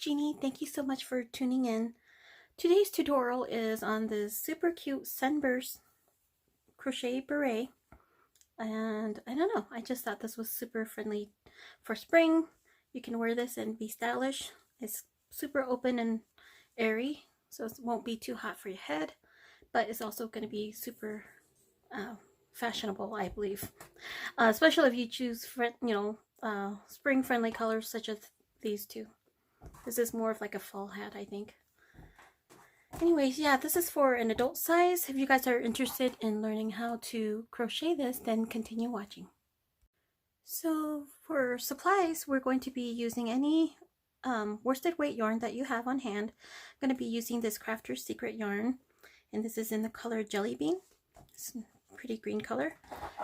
Jeannie. Thank you so much for tuning in. Today's tutorial is on this super cute Sunburst crochet beret. And I don't know, I just thought this was super friendly for spring. You can wear this and be stylish. It's super open and airy, so it won't be too hot for your head, but it's also going to be super fashionable, I believe. Especially if you choose, spring friendly colors such as these two. This is more of like a fall hat, I think. Anyways, yeah, this is for an adult size. If you guys are interested in learning how to crochet this, then continue watching. So for supplies, we're going to be using any worsted weight yarn that you have on hand. I'm going to be using this Crafter's Secret yarn, and this is in the color Jelly Bean. It's a pretty green color.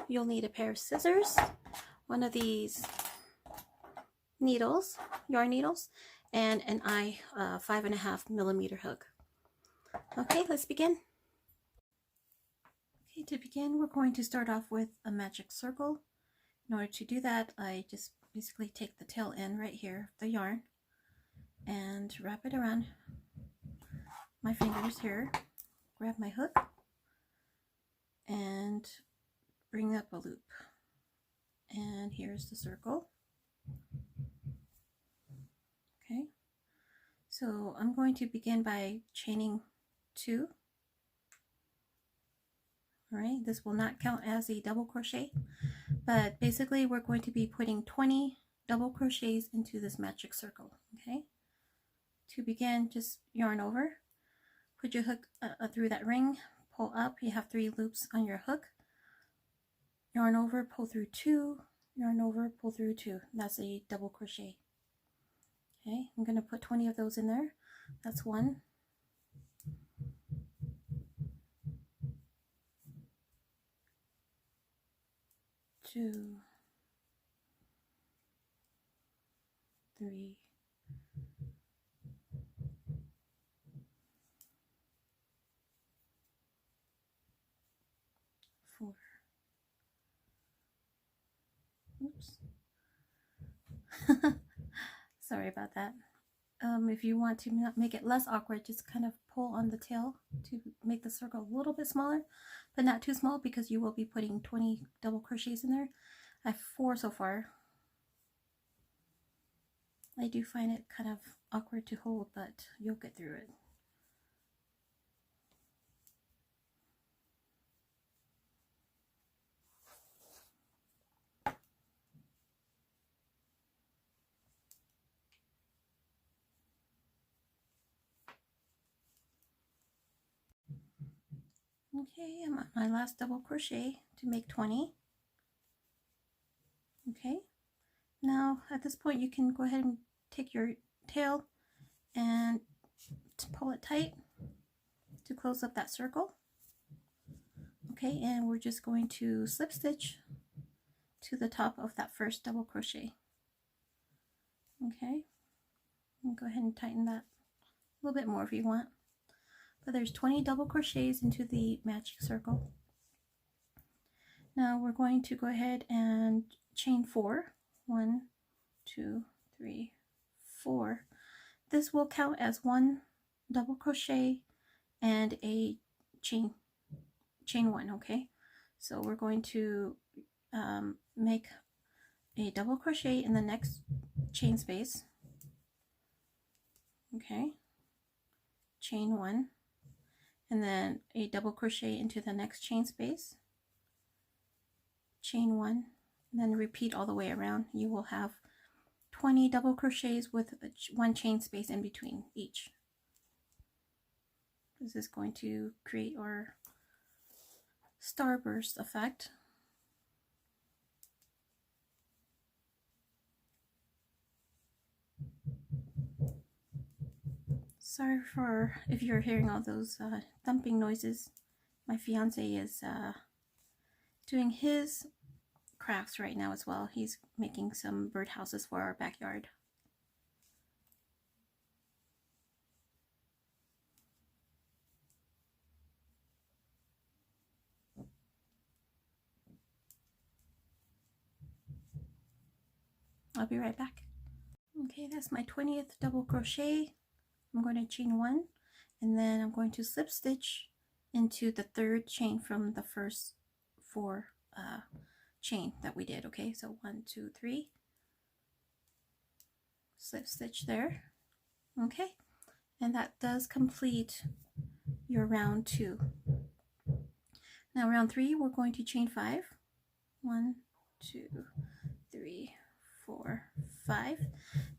You'll need a pair of scissors, one of these needles, yarn needles, and an 5.5 millimeter hook. Okay, let's begin. Okay, to begin, we're going to start off with a magic circle. In order to do that, I just basically take the tail end right here, the yarn, and wrap it around my fingers here. Grab my hook and bring up a loop. And here's the circle. Okay, so I'm going to begin by chaining 2. All right, this will not count as a double crochet, but basically we're going to be putting 20 double crochets into this magic circle. Okay, to begin, just yarn over, put your hook through that ring, pull up. You have 3 loops on your hook. Yarn over, pull through 2, yarn over, pull through 2. That's a double crochet. Okay, I'm going to put 20 of those in there. That's 1, 2, 3, 4. Oops. Sorry about that. If you want to make it less awkward, just kind of pull on the tail to make the circle a little bit smaller, but not too small, because you will be putting 20 double crochets in there. I have 4 so far. I do find it kind of awkward to hold, but you'll get through it. Okay, I'm on my last double crochet to make 20. Okay, now at this point you can go ahead and take your tail and pull it tight to close up that circle. Okay, and we're just going to slip stitch to the top of that first double crochet. Okay, and go ahead and tighten that a little bit more if you want. But there's 20 double crochets into the magic circle. Now we're going to go ahead and chain 4. 1, 2, 3, 4. This will count as 1 double crochet and a chain 1. Okay, so we're going to make a double crochet in the next chain space. Okay, chain 1, and then a double crochet into the next chain space, chain 1, and then repeat all the way around. You will have 20 double crochets with 1 chain space in between each. This is going to create our starburst effect. Sorry for if you're hearing all those thumping noises. My fiance is doing his crafts right now as well. He's making some birdhouses for our backyard. I'll be right back. Okay, that's my 20th double crochet. I'm going to chain 1, and then I'm going to slip stitch into the 3rd chain from the first 4 chain that we did. Okay, so 1, 2, 3, slip stitch there. Okay, and that does complete your round 2. Now round 3, we're going to chain 5. 1, 2, 3, 4, 5.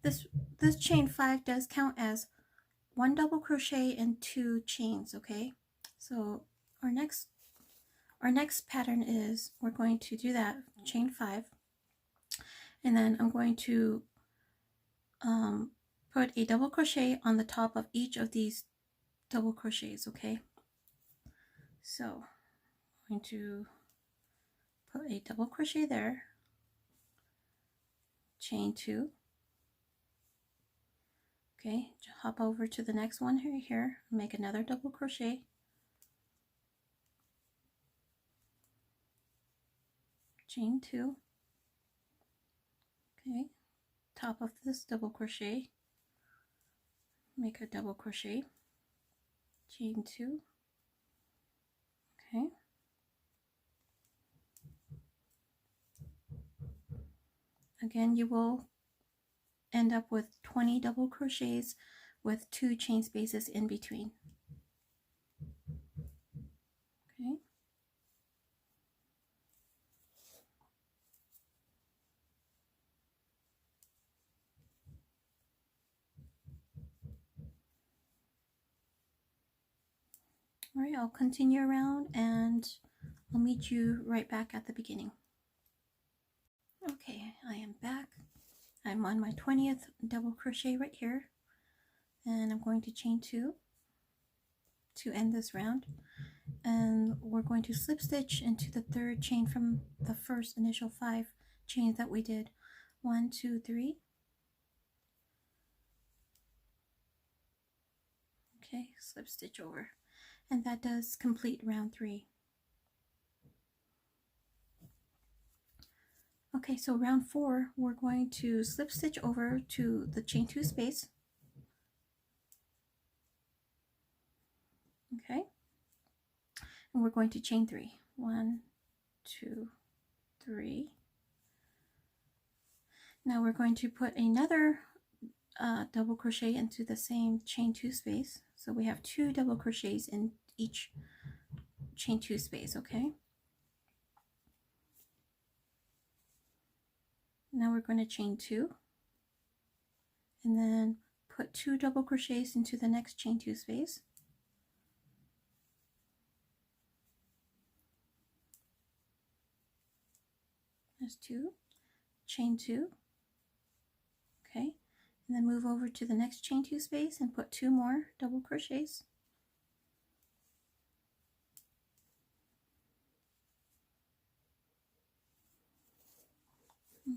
This chain 5 does count as 1 double crochet and 2 chains. Okay, so our next pattern is we're going to do that chain 5, and then I'm going to put a double crochet on the top of each of these double crochets. Okay, so I'm going to put a double crochet there, chain 2. Okay, hop over to the next one here, make another double crochet, chain 2. Okay, top of this double crochet, make a double crochet, chain 2. Okay, again, you will end up with 20 double crochets with 2 chain spaces in between. Okay, all right, I'll continue around and I'll meet you right back at the beginning. Okay, I am back. I'm on my 20th double crochet right here, and I'm going to chain 2 to end this round, and we're going to slip stitch into the 3rd chain from the first initial 5 chains that we did. 1, 2, 3. Okay, slip stitch over, and that does complete round 3. Okay, so round 4, we're going to slip stitch over to the chain 2 space. Okay, and we're going to chain 3. 1, 2, 3. Now we're going to put another double crochet into the same chain 2 space. So we have 2 double crochets in each chain 2 space. Okay, now we're going to chain 2 and then put 2 double crochets into the next chain 2 space. There's 2, chain 2. Okay, and then move over to the next chain 2 space and put 2 more double crochets.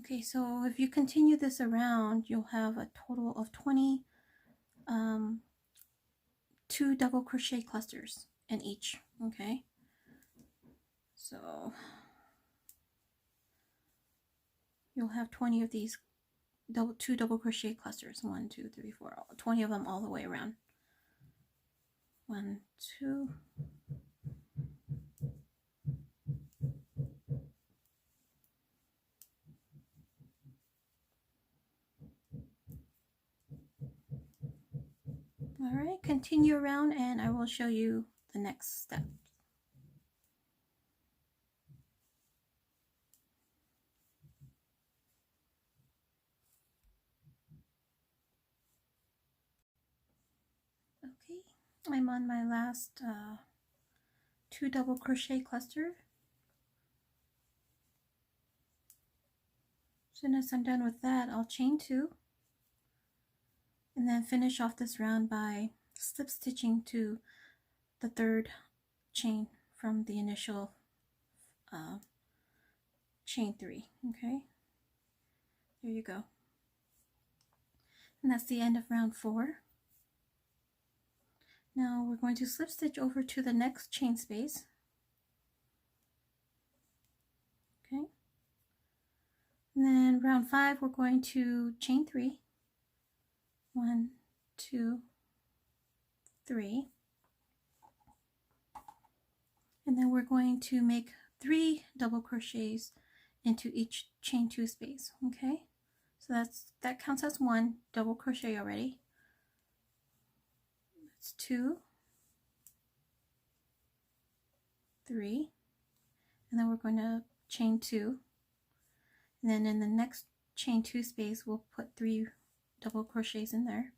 Okay, so if you continue this around, you'll have a total of 20 2 double crochet clusters in each. Okay, so you'll have 20 of these 2 double crochet clusters. 1, 2, 3, 4, 20 of them all the way around. 1, 2. All right, continue around and I will show you the next step. Okay, I'm on my last 2 double crochet cluster. As soon as I'm done with that, I'll chain 2 and then finish off this round by slip stitching to the 3rd chain from the initial chain 3. Okay, there you go, and that's the end of round 4. Now we're going to slip stitch over to the next chain space. Okay, and then round 5 we're going to chain 3 1, 2, 3. And then we're going to make 3 double crochets into each chain 2 space. Okay, so that counts as 1 double crochet already. That's 2, 3, and then we're going to chain 2, and then in the next chain 2 space we'll put 3 double crochets in there.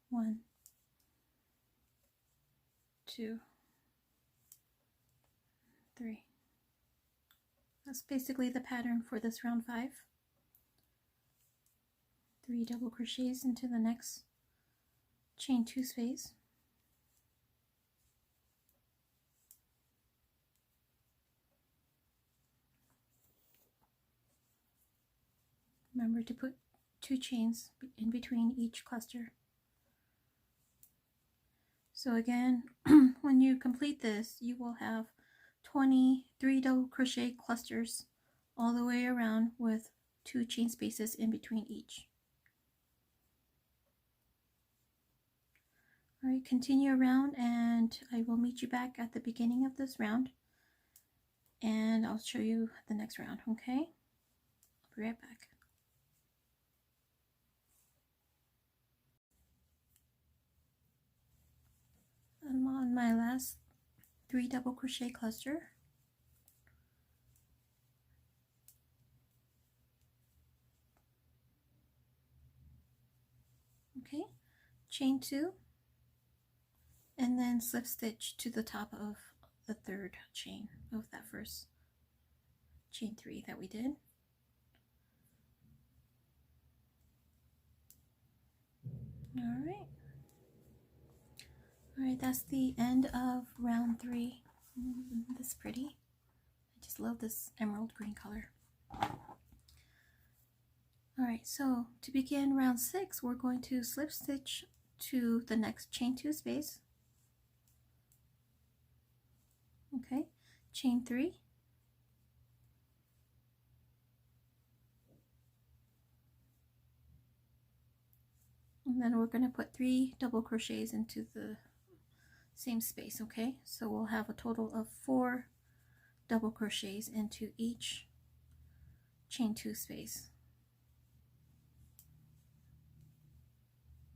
1, 2, 3. That's basically the pattern for this round 5. 3 double crochets into the next chain 2 space. Remember to put 2 chains in between each cluster. So again, when you complete this, you will have 23 double crochet clusters all the way around with 2 chain spaces in between each. Alright, continue around and I will meet you back at the beginning of this round and I'll show you the next round, okay? I'll be right back. I'm on my last 3 double crochet cluster. Okay, chain 2 and then slip stitch to the top of the 3rd chain of that first chain 3 that we did. Alright, that's the end of round 3. Isn't this pretty? I just love this emerald green color. Alright, so to begin round 6, we're going to slip stitch to the next chain 2 space. Okay, chain 3. And then we're going to put 3 double crochets into the same space, okay? So we'll have a total of 4 double crochets into each chain 2 space.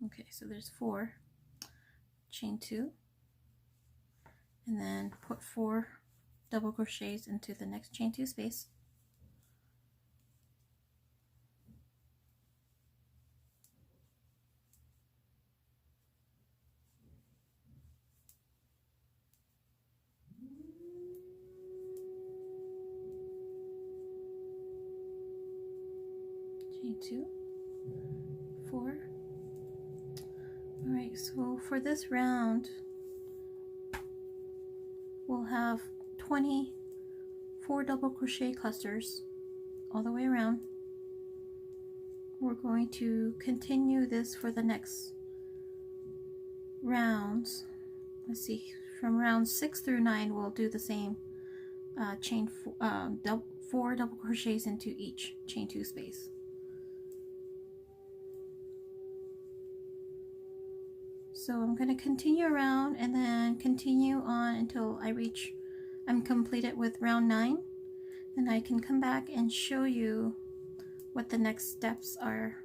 Okay, so there's 4, chain 2, and then put 4 double crochets into the next chain 2 space. Chain 2, 4. Alright, so for this round, we'll have 24 double crochet clusters all the way around. We're going to continue this for the next rounds. Let's see, from rounds 6 through 9, we'll do the same chain 4 double crochets into each chain 2 space. So I'm going to continue around and then continue on until I'm completed with round 9. Then I can come back and show you what the next steps are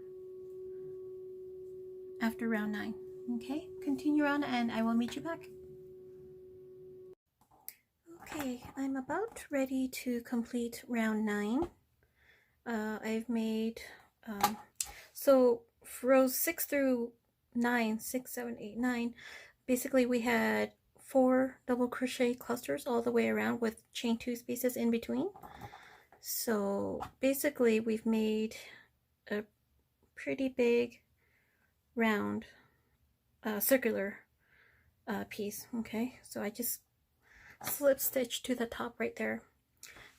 after round 9. Okay, continue on and I will meet you back. Okay, I'm about ready to complete round 9. I've made, so for rows 6 through 9, 6, 7, 8, 9, basically we had 4 double crochet clusters all the way around with chain 2 spaces in between. So basically we've made a pretty big round circular piece. Okay, so I just slip stitch to the top right there.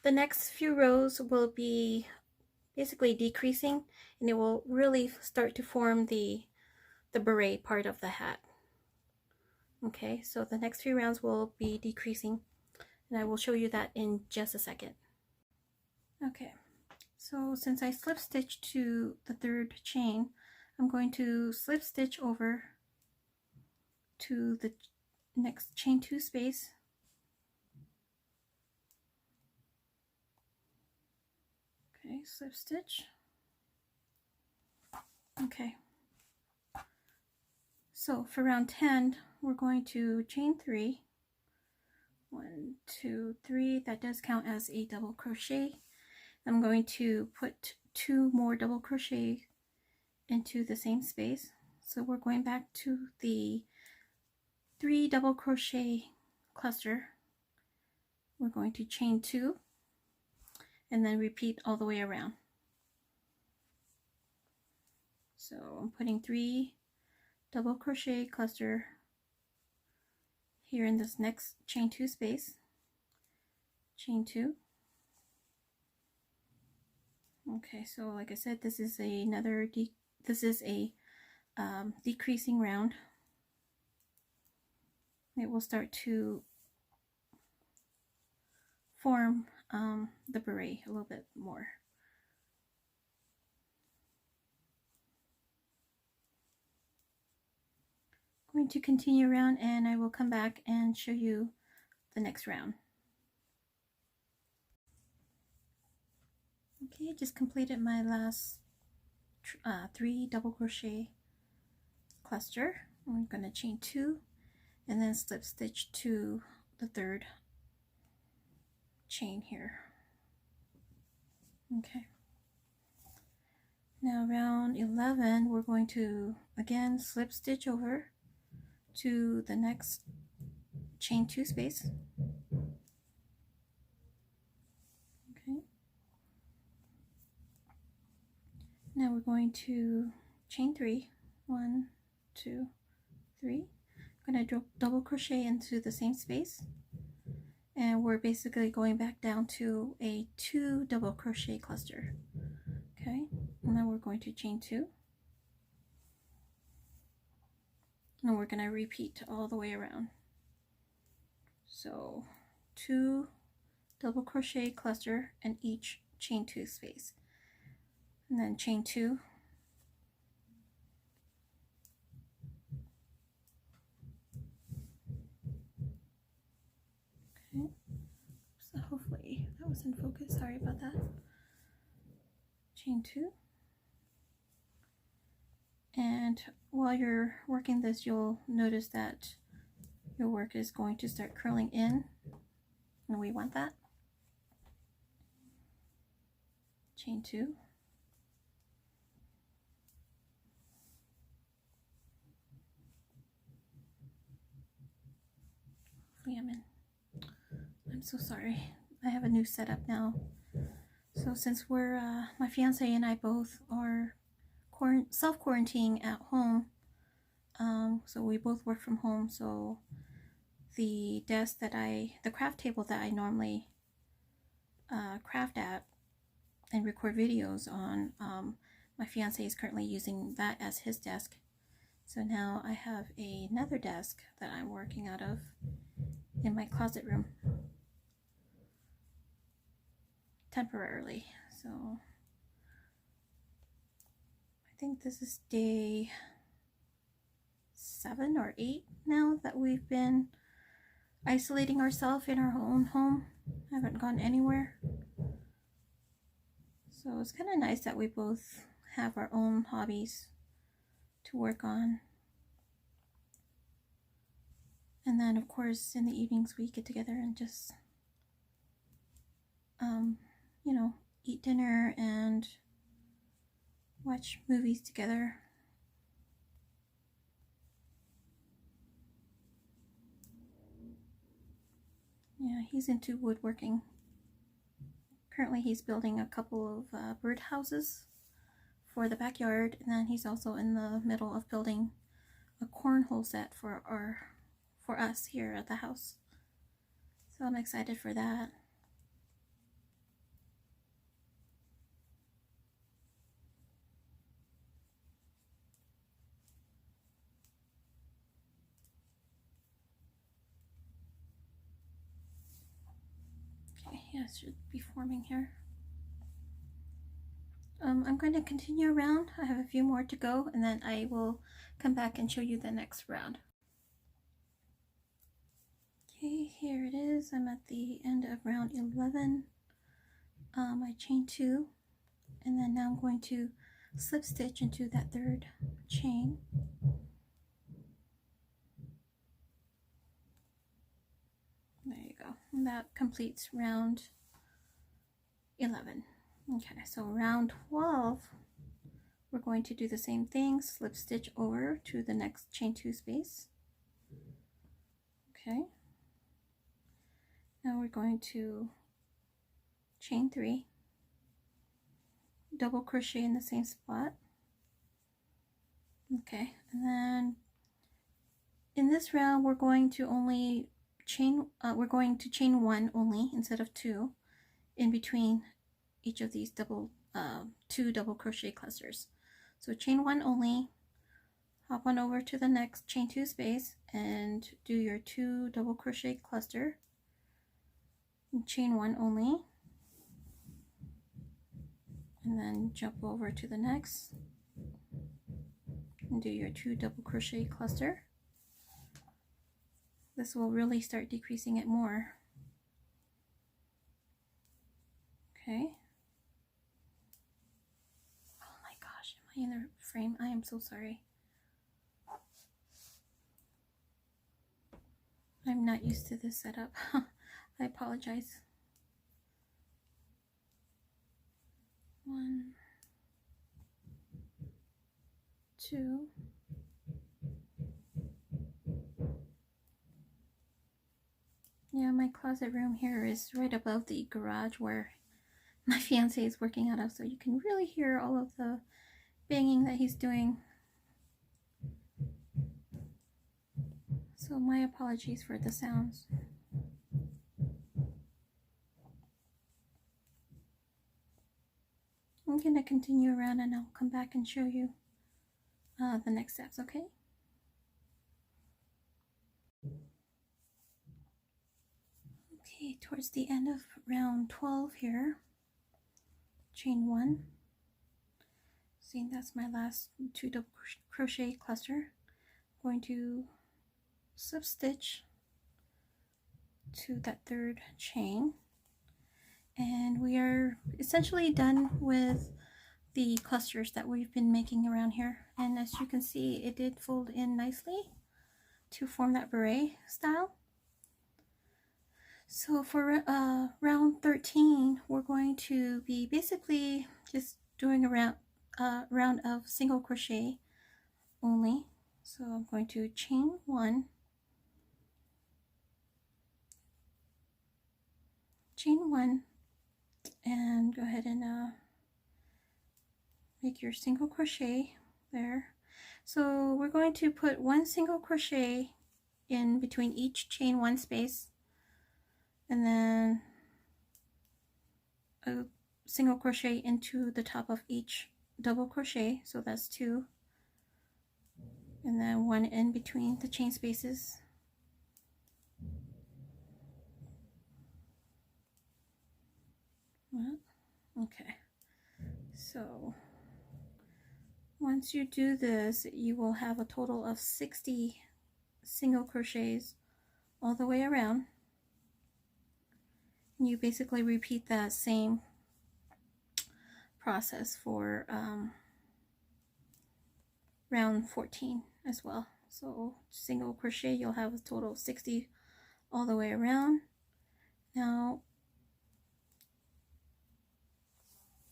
The next few rows will be basically decreasing and it will really start to form the beret part of the hat. Okay, so the next few rounds will be decreasing and I will show you that in just a second. Okay, so since I slip stitched to the 3rd chain, I'm going to slip stitch over to the next chain 2 space. Okay, slip stitch. Okay. So for round 10, we're going to chain 3. 1, 2, 3. That does count as a double crochet. I'm going to put 2 more double crochet into the same space. So we're going back to the 3 double crochet cluster. We're going to chain 2 and then repeat all the way around. So I'm putting 3 double crochet cluster here in this next chain 2 space. Chain 2. Okay, so like I said, this is another decreasing round. It will start to form the beret a little bit more. Going to continue around, and I will come back and show you the next round. Okay, just completed my last 3 double crochet cluster. I'm going to chain 2 and then slip stitch to the 3rd chain here. Okay. Now round 11, we're going to again slip stitch over to the next chain 2 space. Okay. Now we're going to chain 3. 1, 2, 3. I'm going to double crochet into the same space, and we're basically going back down to a 2 double crochet cluster. Okay, and then we're going to chain 2, and we're going to repeat all the way around. So 2 double crochet cluster in each chain 2 space, and then chain 2, okay, so hopefully that was in focus, sorry about that. Chain 2, and while you're working this, you'll notice that your work is going to start curling in, and we want that. Chain 2, I'm so sorry, I have a new setup now. So since we're my fiance and I both are self-quarantining at home, so we both work from home, so the desk that the craft table that I normally craft at and record videos on, my fiance is currently using that as his desk. So now I have another desk that I'm working out of in my closet room temporarily. So I think this is day 7 or 8 now that we've been isolating ourselves in our own home. Haven't gone anywhere. So it's kind of nice that we both have our own hobbies to work on. And then of course in the evenings we get together and just you know, eat dinner and watch movies together. Yeah, he's into woodworking. Currently he's building a couple of bird houses for the backyard, and then he's also in the middle of building a cornhole set for us here at the house. So I'm excited for that. Okay, yeah, it should be forming here. I'm going to continue around. I have a few more to go, and then I will come back and show you the next round. Okay, here it is. I'm at the end of round 11. I chain 2, and then now I'm going to slip stitch into that third chain. There you go. And that completes round 11. Okay, so round 12, we're going to do the same thing, slip stitch over to the next chain 2 space. Okay. Now we're going to chain 3, double crochet in the same spot. Okay, and then in this round we're going to only chain, chain 1 only instead of 2 in between each of these two double crochet clusters. So chain 1 only, hop on over to the next chain 2 space and do your 2 double crochet cluster, and chain 1 only, and then jump over to the next and do your 2 double crochet cluster. This will really start decreasing it more. Okay. Oh my gosh, am I in the frame? I am so sorry. I'm not used to this setup. I apologize. 1, 2, yeah, my closet room here is right above the garage where my fiance is working out of, so you can really hear all of the banging that he's doing. So my apologies for the sounds. I'm going to continue around and I'll come back and show you the next steps, okay? Okay, towards the end of round 12 here, chain 1. See, that's my last 2 double crochet cluster. I'm going to slip stitch to that third chain, and we are essentially done with the clusters that we've been making around here. And as you can see, it did fold in nicely to form that beret style. So for round 13, we're going to be basically just doing a round of single crochet only. So I'm going to chain 1, and go ahead and make your single crochet there. So we're going to put 1 single crochet in between each chain 1 space, and then a single crochet into the top of each double crochet, so that's 2, and then 1 in between the chain spaces. Okay, so once you do this, you will have a total of 60 single crochets all the way around. And you basically repeat that same process for round 14 as well. So single crochet, you'll have a total of 60 all the way around. Now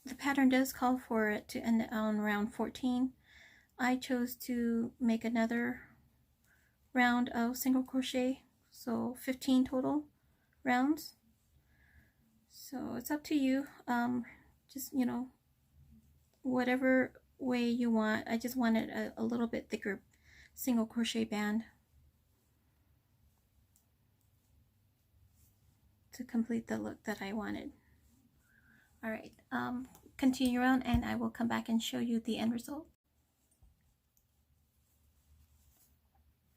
the pattern does call for it to end on round 14. I chose to make another round of single crochet, so 15 total rounds. So it's up to you. Just, you know, whatever way you want. I just wanted a little bit thicker single crochet band to complete the look that I wanted. All right, continue around and I will come back and show you the end result.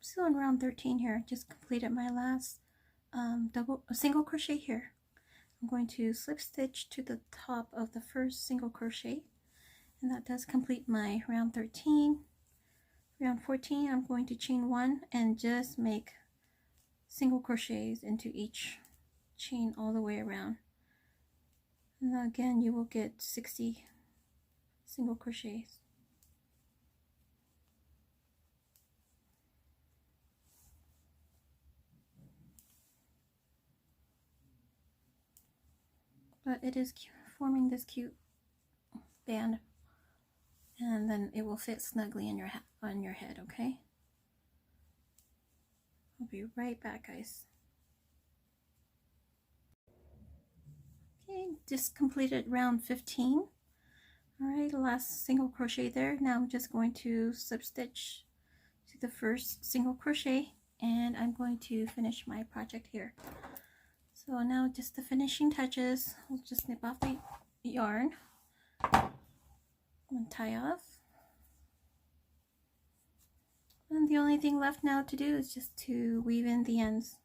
So in round 13 here, I just completed my last single crochet here. I'm going to slip stitch to the top of the first single crochet, And that does complete my round 13. Round 14, I'm going to chain 1 and just make single crochets into each chain all the way around. And then again, you will get 60 single crochets. But it is forming this cute band, and then it will fit snugly in your on your head. Okay, I'll be right back, guys. Okay, just completed round 15. All right, last single crochet there. Now I'm just going to slip stitch to the first single crochet, and I'm going to finish my project here. So now just the finishing touches. We'll just snip off the yarn and tie off. And the only thing left now to do is just to weave in the ends.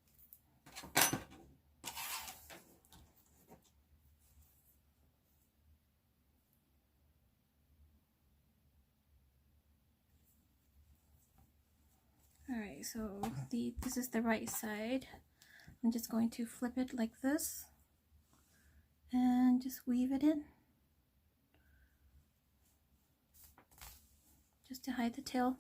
Alright, so this is the right side. I'm just going to flip it like this and just weave it in, just to hide the tail.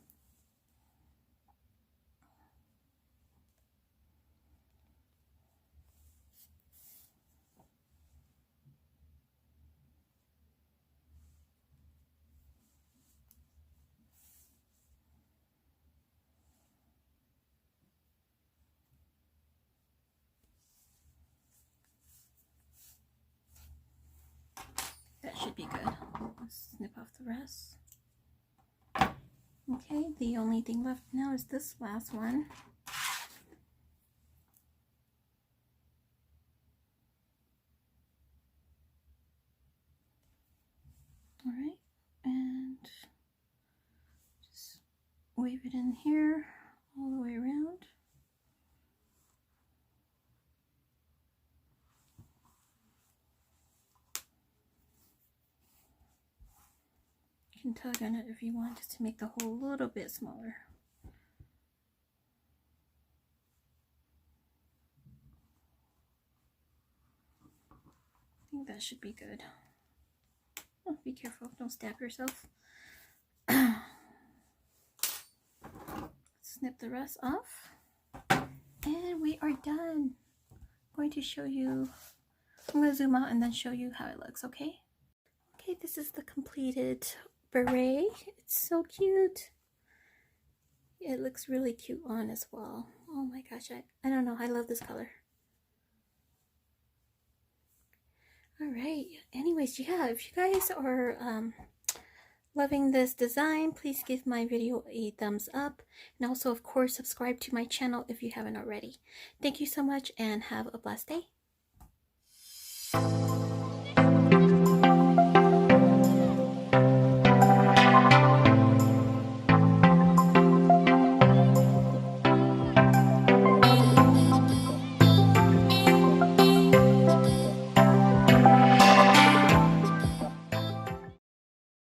That should be good. Let's snip off the rest. Okay, the only thing left now is this last one. Alright, and just weave it in here all the way around. You can tug on it if you want, just to make the hole a little bit smaller. I think that should be good. Oh, be careful, don't stab yourself. Snip the rest off, and we are done. I'm going to show you, I'm going to zoom out and then show you how it looks, okay? Okay, this is the completed beret. It's so cute. It looks really cute on as well. Oh my gosh, I don't know, I love this color. Alright, anyways, yeah, if you guys are loving this design, please give my video a thumbs up, and also of course subscribe to my channel if you haven't already. Thank you so much and have a blessed day.